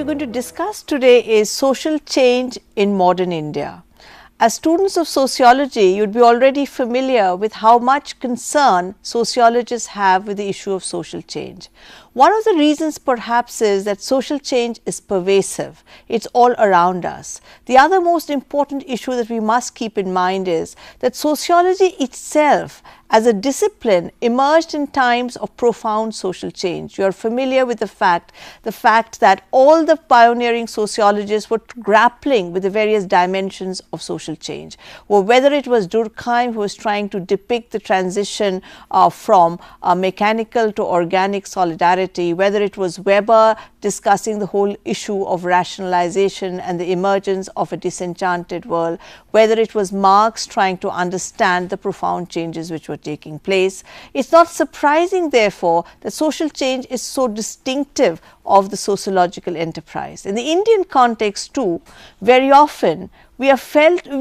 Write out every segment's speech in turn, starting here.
we're going to discuss today is social change in modern India. As students of sociology, you'd be already familiar with how much concern sociologists have with the issue of social change. One of the reasons perhaps is that social change is pervasive, it's all around us. The other most important issue that we must keep in mind is that sociology itself as a discipline emerged in times of profound social change. You are familiar with the fact that all the pioneering sociologists were grappling with the various dimensions of social change. Well, whether it was Durkheim, who was trying to depict the transition from mechanical to organic solidarity, whether it was Weber discussing the whole issue of rationalization and the emergence of a disenchanted world, whether it was Marx trying to understand the profound changes which were taking place. It's not surprising, therefore, that social change is so distinctive of the sociological enterprise. In the Indian context too, very often we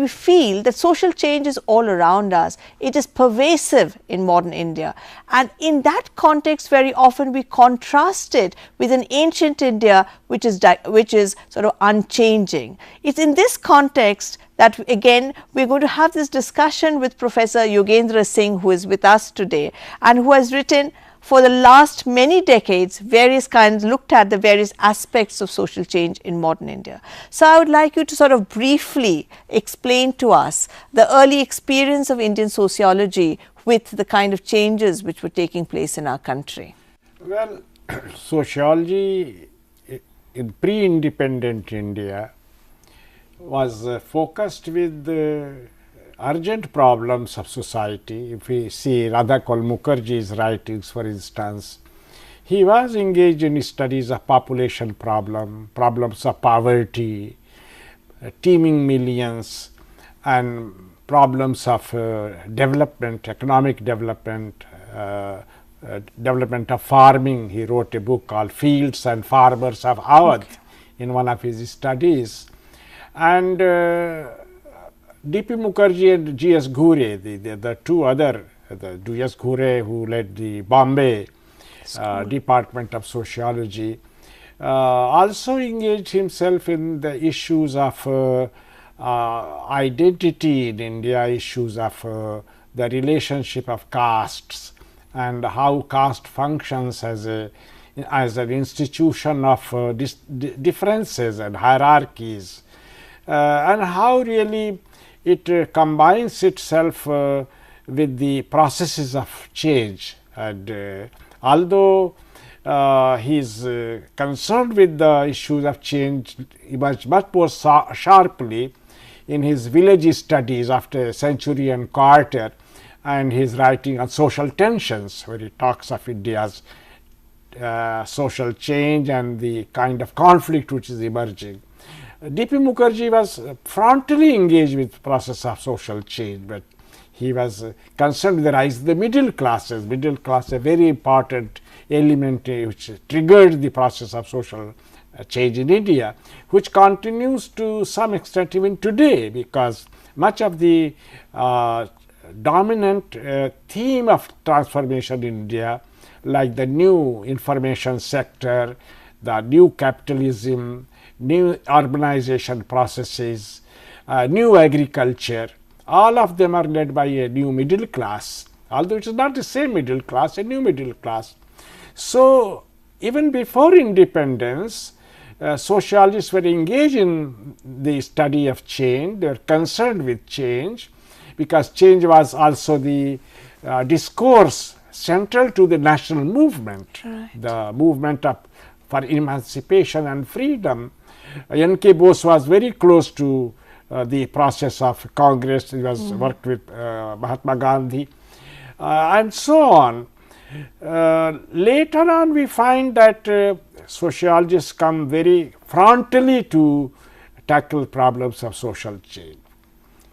feel that social change is all around us. It is pervasive in modern India. And in that context, very often we contrast it with an ancient India which is sort of unchanging. It's in this context that again we are going to have this discussion with Professor Yogendra Singh, who is with us today and who has written for the last many decades looked at the various aspects of social change in modern India. So, I would like you to sort of briefly explain to us the early experience of Indian sociology with the kind of changes which were taking place in our country. Well, sociology in pre-independent India was focused with urgent problems of society. If we see Radhakal Mukherjee's writings, for instance, he was engaged in studies of population problems of poverty, teeming millions, and problems of development, economic development, development of farming. He wrote a book called Fields and Farmers of Awadh in one of his studies. And D.P. Mukherjee and G.S. Ghure, the two other, G.S. Ghure, who led the Bombay Department of Sociology, also engaged himself in the issues of identity in India, issues of the relationship of castes and how caste functions as an institution of differences and hierarchies, and how really it combines itself with the processes of change. And although he is concerned with the issues of change much more sharply in his village studies after a century and quarter, and his writing on social tensions, where he talks of India's social change and the kind of conflict which is emerging. D.P. Mukherjee was frontally engaged with the process of social change, but he was concerned with the rise of the middle classes. Middle class, a very important element which triggered the process of social change in India, which continues to some extent even today, because much of the dominant theme of transformation in India, like the new information sector, the new capitalism, new urbanization processes, new agriculture, all of them are led by a new middle class, although it is not the same middle class, a new middle class. So, even before independence, sociologists were engaged in the study of change. They were concerned with change, because change was also the discourse central to the national movement, the movement for emancipation and freedom. N.K. Bose was very close to the process of Congress. He was worked with Mahatma Gandhi and so on. Later on, we find that sociologists come very frontally to tackle problems of social change,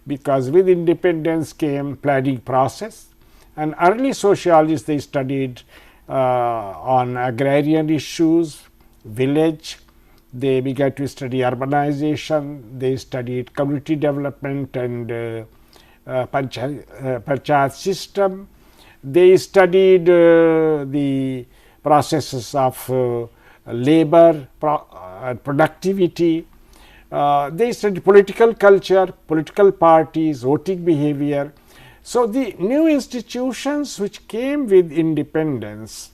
because with independence came planning process, and early sociologists, they studied on agrarian issues, village. They began to study urbanization, they studied community development and panchayat system. They studied the processes of labor, productivity. They studied political culture, political parties, voting behavior. So, the new institutions which came with independence,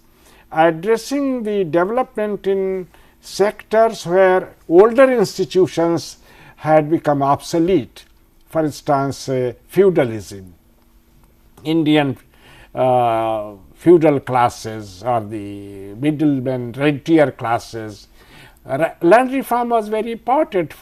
addressing the development in sectors where older institutions had become obsolete. For instance, feudalism, Indian feudal classes or the middlemen, rentier classes. Land reform was very important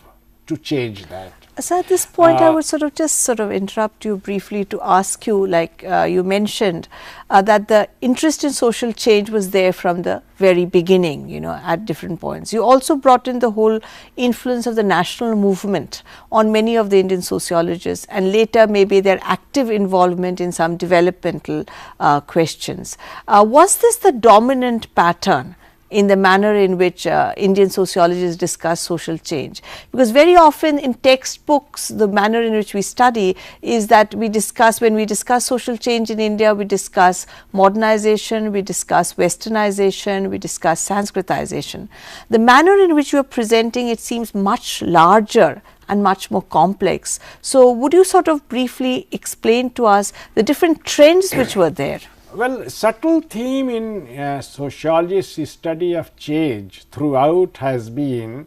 to change that. So, at this point I would just interrupt you briefly to ask you, like you mentioned that the interest in social change was there from the very beginning, at different points. You also brought in the whole influence of the national movement on many of the Indian sociologists, and later maybe their active involvement in some developmental questions. Was this the dominant pattern in the manner in which Indian sociologists discuss social change? Because very often in textbooks, the manner in which we study is that when we discuss social change in India, we discuss modernization, we discuss westernization, we discuss Sanskritization. The manner in which you are presenting it seems much larger and much more complex. So, would you briefly explain to us the different trends which were there? Well, subtle theme in sociologist's study of change throughout has been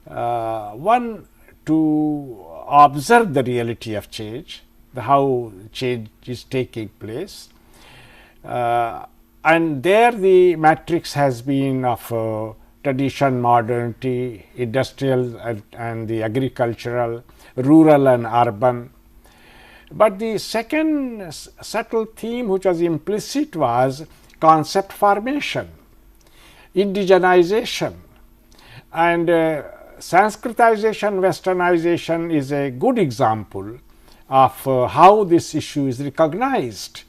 one, to observe the reality of change, how change is taking place, and there the matrix has been of tradition, modernity, industrial and the agricultural, rural and urban. But the second subtle theme which was implicit was concept formation, indigenization, and Sanskritization, westernization is a good example of how this issue is recognized.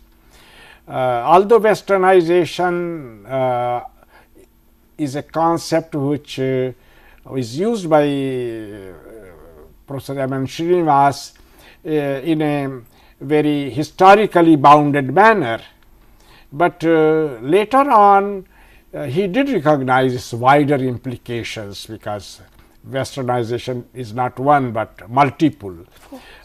Although westernization is a concept which is used by Professor M. N. Srinivas in a very historically bounded manner, but later on he did recognize its wider implications, because westernization is not one but multiple,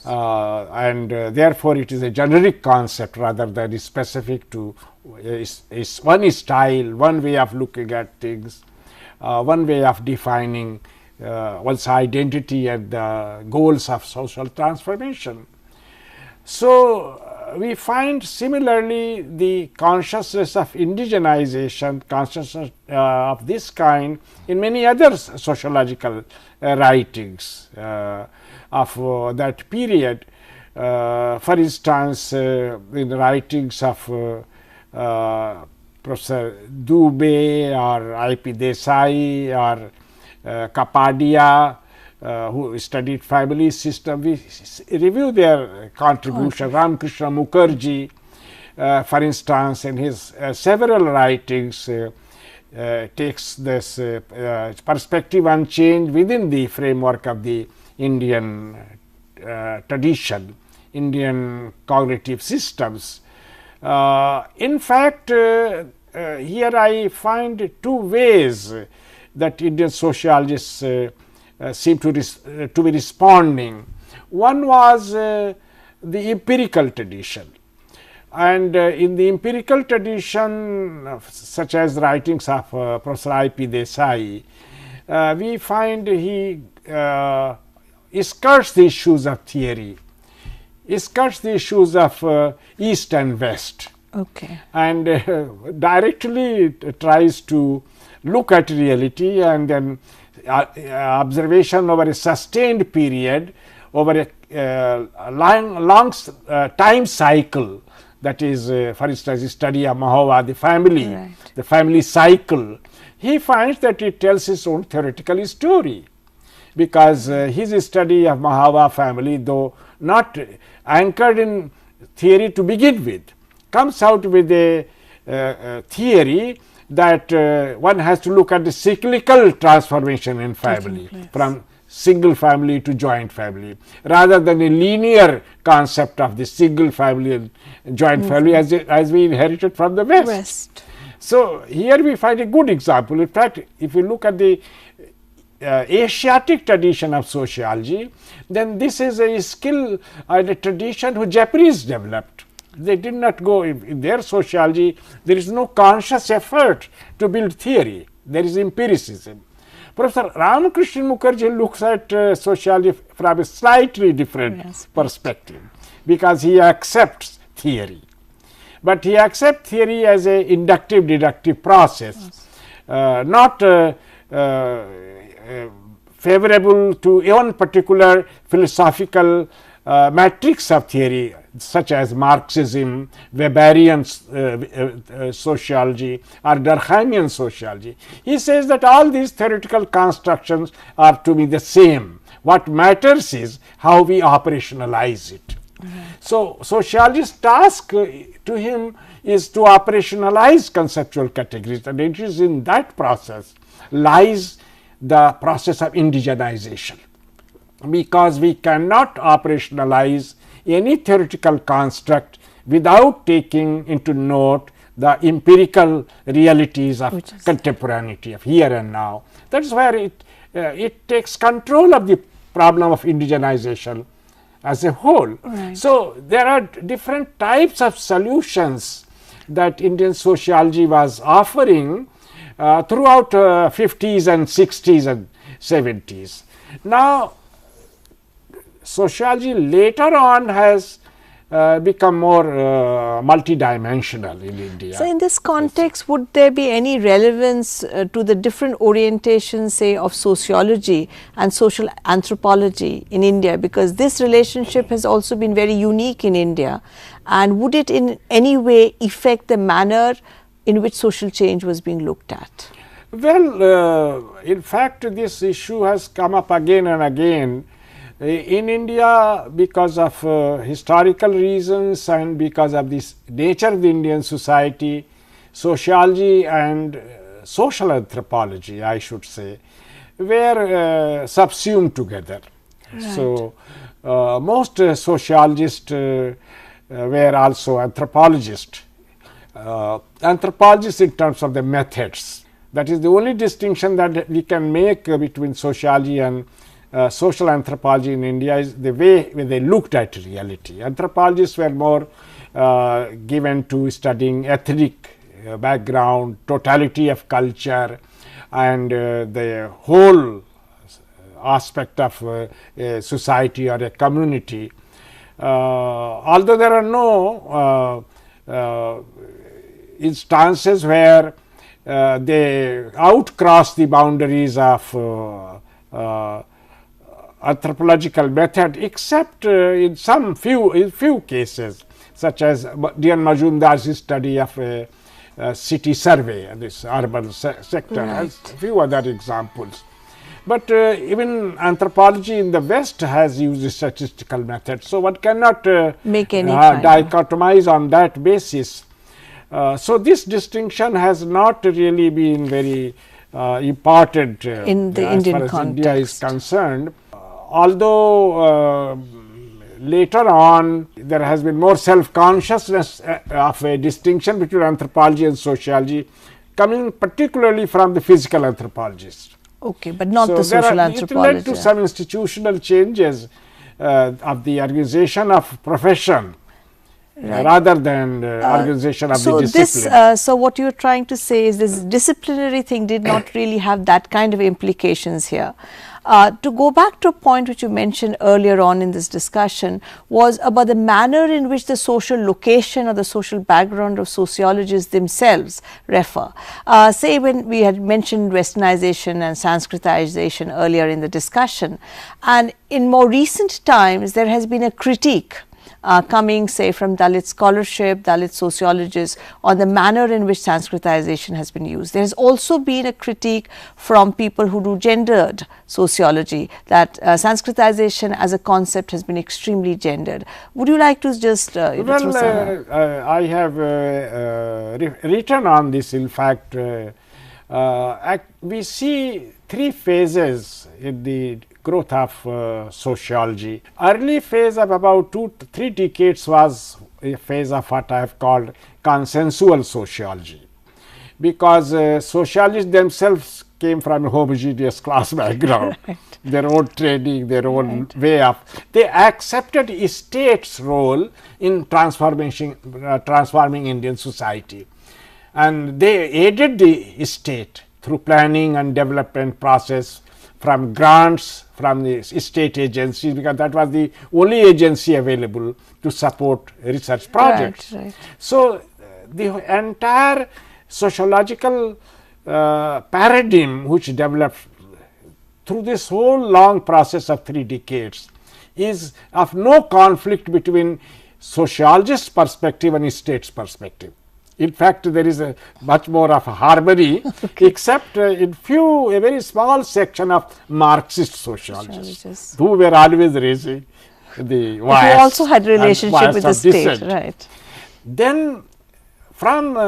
and therefore it is a generic concept rather than specific to is one style, one way of looking at things, one way of defining one's identity and the goals of social transformation. So, we find similarly the consciousness of indigenization, consciousness of this kind in many other sociological writings of that period. For instance, in the writings of Professor Dubey or I.P. Desai or Kapadia, who studied family system, we review their contribution. Ramkrishna Mukherjee, for instance, in his several writings takes this perspective on change within the framework of the Indian tradition, Indian cognitive systems. In fact, here I find two ways that Indian sociologists seem to be responding. One was the empirical tradition, and in the empirical tradition, such as writings of Professor I.P. Desai, we find he skirts the issues of theory, skirts the issues of East and West, and directly tries to look at reality and then observation over a sustained period, over a long time cycle, that is for instance the study of Mahova, the family, the family cycle. He finds that it tells his own theoretical story, because his study of Mahova family, though not anchored in theory to begin with, comes out with a theory that one has to look at the cyclical transformation in family from single family to joint family, rather than a linear concept of the single family and joint family as we inherited from the West. So, here we find a good example. In fact, if you look at the Asiatic tradition of sociology, then this is a skill and a tradition which Japanese developed. They did not go in their sociology, there is no conscious effort to build theory, there is empiricism. Professor Ramakrishna Mukherjee looks at sociology from a slightly different perspective, because he accepts theory, but he accepts theory as a inductive deductive process, not favorable to one particular philosophical matrix of theory, such as Marxism, Weberian sociology or Durkheimian sociology. He says that all these theoretical constructions are to be the same. What matters is how we operationalize it. So, sociologist's task to him is to operationalize conceptual categories, and it is in that process lies the process of indigenization, because we cannot operationalize any theoretical construct without taking into note the empirical realities of contemporaneity, of here and now. That is where it takes control of the problem of indigenization as a whole. So, there are different types of solutions that Indian sociology was offering throughout 50s and 60s and 70s. Now, sociology later on has become more multidimensional in India. So, in this context, would there be any relevance to the different orientations, say, of sociology and social anthropology in India, because this relationship has also been very unique in India, and would it in any way affect the manner in which social change was being looked at? Well, in fact, this issue has come up again and again in India because of historical reasons and because of this nature of the Indian society. Sociology and social anthropology, I should say, were subsumed together. So, most sociologists were also anthropologists. Anthropologists in terms of the methods. That is the only distinction that we can make between sociology and social anthropology in India, is the way they looked at reality. Anthropologists were more given to studying ethnic background, totality of culture, and the whole aspect of a society or a community. Although there are no instances where they outcross the boundaries of anthropological method, except in some few cases, such as D.N. Majumdar's study of a city survey, this urban sector, has few other examples. But even anthropology in the West has used statistical methods, so one cannot make any dichotomize on that basis. So, this distinction has not really been very important in the as Indian far as context. India is concerned. Although later on there has been more self-consciousness of a distinction between anthropology and sociology, coming particularly from the physical anthropologists. Okay, but not the social anthropology. It led to some institutional changes of the organization of profession. Rather than organization of the discipline. So, what you are trying to say is this disciplinary thing did not really have that kind of implications here. To go back to a point which you mentioned earlier on in this discussion was about the manner in which the social location or the social background of sociologists themselves refer. Say when we had mentioned westernization and Sanskritization earlier in the discussion, and in more recent times there has been a critique coming, say, from Dalit scholarship, Dalit sociologists, on the manner in which Sanskritization has been used. There has also been a critique from people who do gendered sociology, that Sanskritization as a concept has been extremely gendered. Would you like to just I have written on this. In fact, we see three phases in the growth of sociology. Early phase of about 2 to 3 decades was a phase of what I have called consensual sociology, because socialists themselves came from a homogeneous class background, Right. their own training, their own way of, they accepted state's role in transforming Indian society, and they aided the state through planning and development process, from grants from the state agencies, because that was the only agency available to support research projects. Right. So, the entire sociological paradigm which developed through this whole long process of 3 decades is of no conflict between sociologist's perspective and state's perspective. In fact, there is a much more of a harmony, except in a very small section of Marxist sociologists who were always raising the bias. Who also had relationship with the state, dissent. right? Then from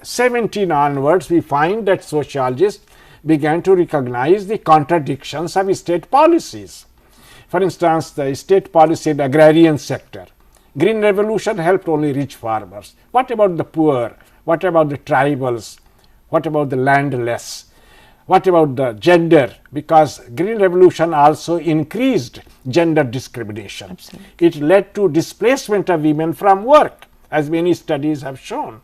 17 onwards, we find that sociologists began to recognize the contradictions of state policies. For instance, the state policy in the agrarian sector. Green revolution helped only rich farmers. What about the poor? What about the tribals? What about the landless? What about the gender? Because green revolution also increased gender discrimination. Absolutely. It led to displacement of women from work, as many studies have shown.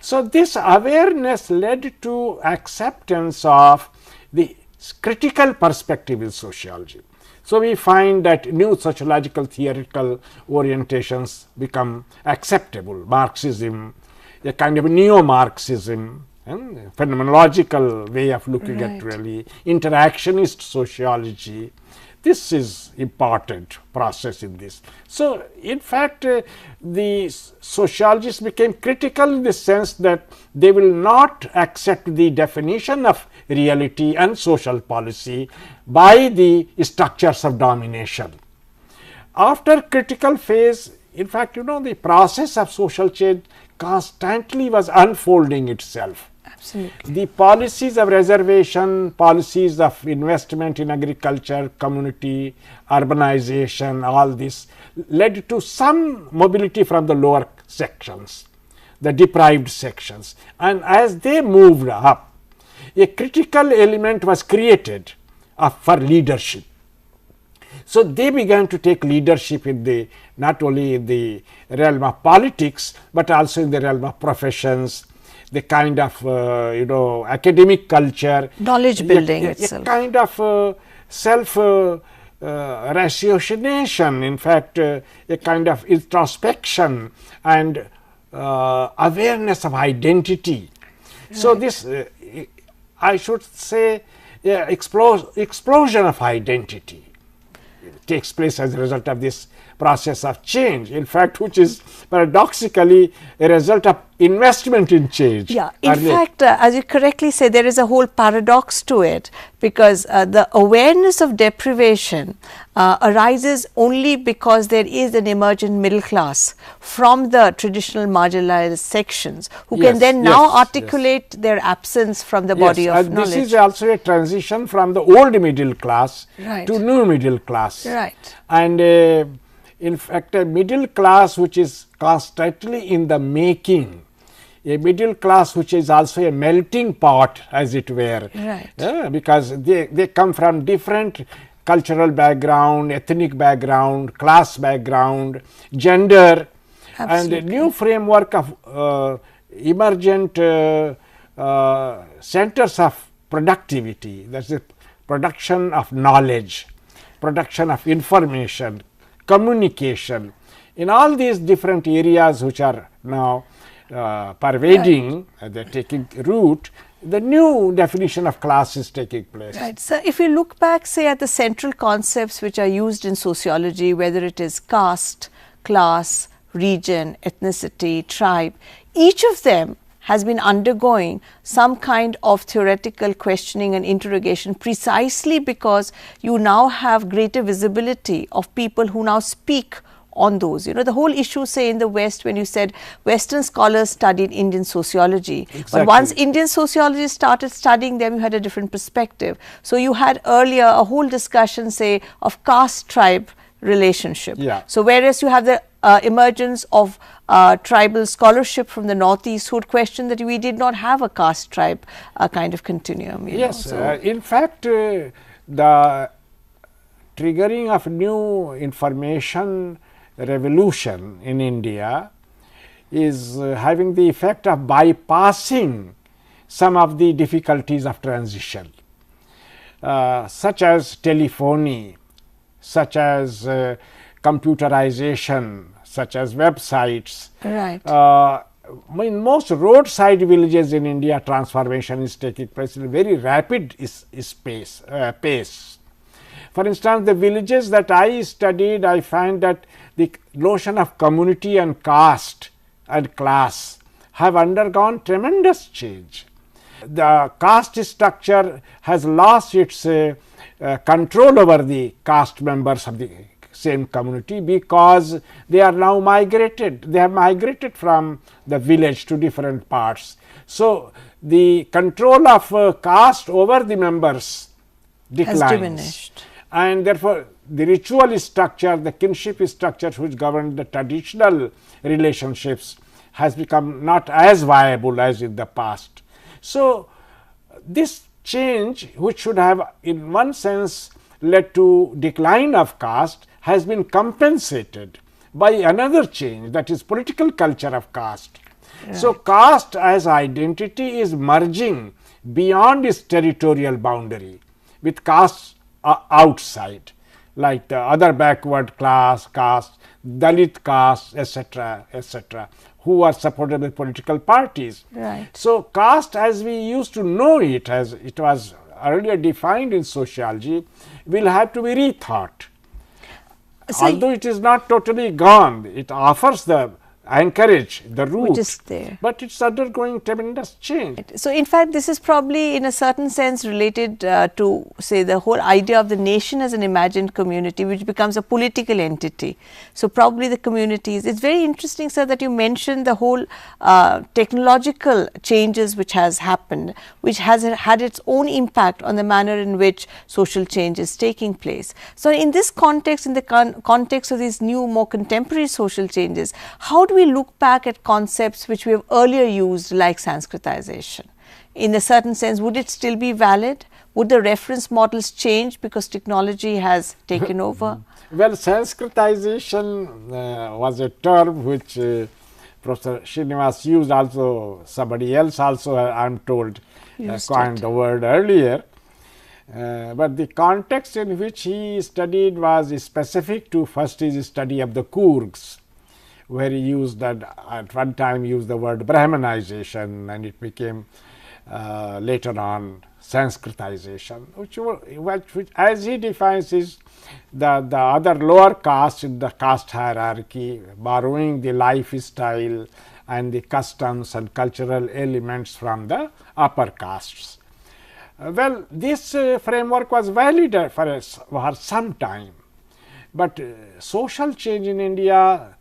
So, this awareness led to acceptance of the critical perspective in sociology. So, we find that new sociological theoretical orientations become acceptable. Marxism, a kind of neo-Marxism, and phenomenological way of looking at really interactionist sociology. This is important process in this. So, in fact, the sociologists became critical in the sense that they will not accept the definition of reality and social policy by the structures of domination. After critical phase, in fact, the process of social change constantly was unfolding itself. Absolutely. The policies of reservation, policies of investment in agriculture, community, urbanization, all this led to some mobility from the lower sections, the deprived sections, and as they moved up, a critical element was created for leadership. So, they began to take leadership in the not only in the realm of politics, but also in the realm of professions, the kind of academic culture, knowledge building itself, a kind of self ratiocination, in fact a kind of introspection and awareness of identity. Right. So, this I should say explosion of identity takes place as a result of this process of change, in fact, which is paradoxically a result of investment in change. Yeah, in fact, as you correctly say, there is a whole paradox to it, because the awareness of deprivation arises only because there is an emergent middle class from the traditional marginalized sections who can then now articulate their absence from the body of knowledge. This is also a transition from the old middle class to new middle class. Right. And in fact, a middle class which is constantly in the making, a middle class which is also a melting pot, as it were, because they come from different cultural background, ethnic background, class background, gender. Absolutely. And a new framework of emergent centers of productivity, that is the production of knowledge, production of information, communication, in all these different areas which are now pervading, they are taking root, the new definition of class is taking place. Right. So, if you look back, say, at the central concepts which are used in sociology, whether it is caste, class, region, ethnicity, tribe, each of them has been undergoing some kind of theoretical questioning and interrogation, precisely because you now have greater visibility of people who now speak on those. The whole issue, say, in the West, when you said Western scholars studied Indian sociology, but once Indian sociologists started studying them, you had a different perspective. So, you had earlier a whole discussion, say, of caste tribe relationship. So, whereas you have the emergence of tribal scholarship from the northeast who would question that we did not have a caste tribe kind of continuum. Yes, in fact, the triggering of new information revolution in India is having the effect of bypassing some of the difficulties of transition, such as telephony, such as computerization, such as websites. Right. In most roadside villages in India, transformation is taking place in a very rapid pace. For instance, the villages that I studied, I find that the notion of community and caste and class have undergone tremendous change. The caste structure has lost its control over the caste members of the same community, because they are now migrated. They have migrated from the village to different parts. So, the control of caste over the members declines, has diminished, and therefore, the ritual structure, the kinship structure which governed the traditional relationships has become not as viable as in the past. So, this change, which should have in one sense led to decline of caste, has been compensated by another change, that is political culture of caste. Right. So, caste as identity is merging beyond its territorial boundary with caste outside, like the other backward class, caste, Dalit caste, etc., who are supported by political parties. Right. So, caste as we used to know it, as it was earlier defined in sociology, will have to be rethought. So, although it is not totally gone, it offers the anchorage, the root, which is there, but it is undergoing tremendous change. So, in fact, this is probably in a certain sense related to, say, the whole idea of the nation as an imagined community, which becomes a political entity. So, probably the communities. It's very interesting, sir, that you mentioned the whole technological changes which has happened, which has had its own impact on the manner in which social change is taking place. So, in this context, in the context of these new, more contemporary social changes, how do we look back at concepts which we have earlier used, like Sanskritization? In a certain sense, would it still be valid? Would the reference models change because technology has taken over? Well, Sanskritization was a term which Professor Srinivas used, also somebody else also, I am told, coined the word earlier. But the context in which he studied was specific to first his study of the Kurgs, where he used that at one time used the word Brahmanization, and it became later on Sanskritization, which as he defines is the other lower caste in the caste hierarchy, borrowing the lifestyle and the customs and cultural elements from the upper castes. Well, this framework was valid for some time, but social change in India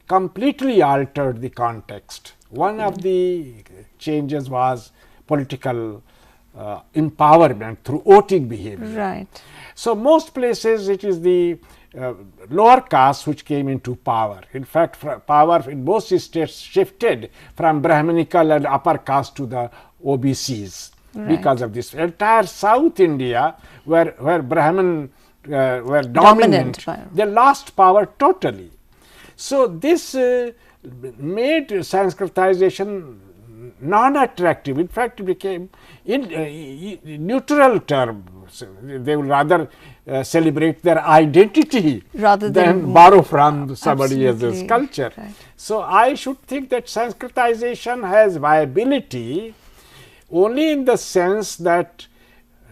completely altered the context. One of the changes was political empowerment through voting behavior. Right. So, most places it is the lower caste which came into power. In fact, power in most states shifted from Brahminical and upper caste to the OBCs. Right. Because of this. Entire South India, where Brahmin were dominant, they lost power totally. So, this made Sanskritization non-attractive. In fact, it became neutral term. They would rather celebrate their identity rather than borrow from somebody else's culture. Right. So, I should think that Sanskritization has viability only in the sense that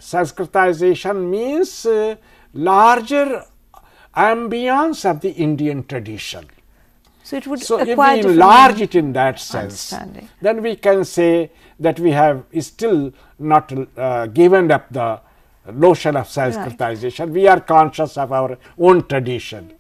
Sanskritization means larger ambience of the Indian tradition. So, it would if we enlarge it in that sense, then we can say that we have still not given up the notion of Sanskritization. Right. We are conscious of our own tradition.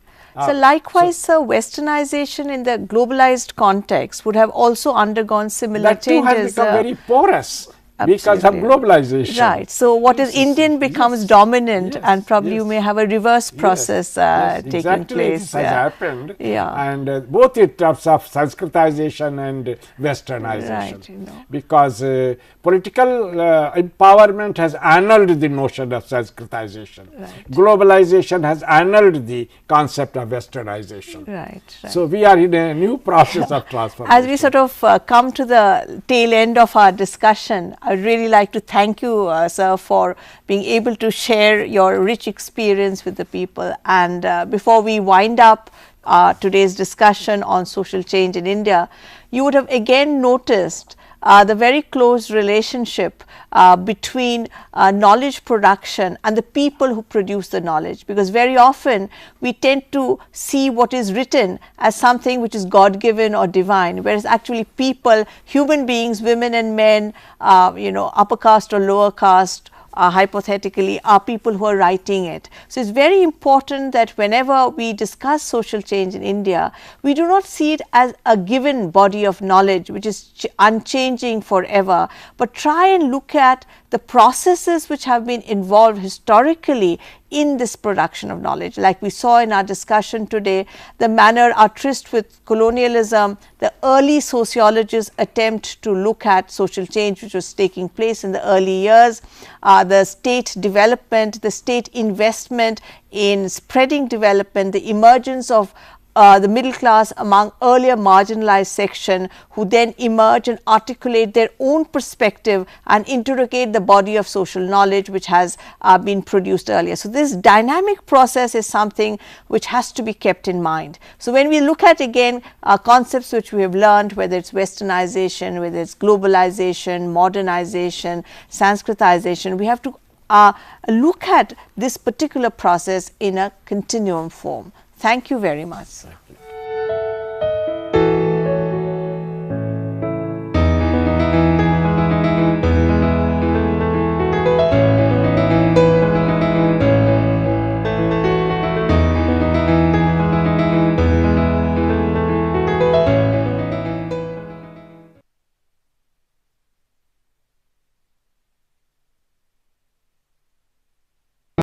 So, likewise, westernization in the globalized context would have also undergone similar changes. That too has become very porous. because of globalization. Right. So, what is Indian becomes dominant, and probably you may have a reverse process taking exactly place. This has happened. Yeah. And both in terms of Sanskritization and westernization. Right, because political empowerment has annulled the notion of Sanskritization. Right. Globalization has annulled the concept of westernization. Right. So, we are in a new process of transformation. As we sort of come to the tail end of our discussion, I would really like to thank you, sir, for being able to share your rich experience with the people. And before we wind up today's discussion on social change in India, you would have again noticed the very close relationship between knowledge production and the people who produce the knowledge, because very often we tend to see what is written as something which is God given or divine, whereas actually people, human beings, women and men, upper caste or lower caste, hypothetically, are people who are writing it. So, it is very important that whenever we discuss social change in India, we do not see it as a given body of knowledge which is unchanging forever, but try and look at the processes which have been involved historically in this production of knowledge. Like we saw in our discussion today, the manner our tryst with colonialism, the early sociologists attempt to look at social change which was taking place in the early years, the state development, the state investment in spreading development, the emergence of the middle class among earlier marginalized section, who then emerge and articulate their own perspective and interrogate the body of social knowledge which has been produced earlier. So, this dynamic process is something which has to be kept in mind. So, when we look at again concepts which we have learned, whether it is westernization, whether it is globalization, modernization, Sanskritization, we have to look at this particular process in a continuum form. Thank you very much, sir.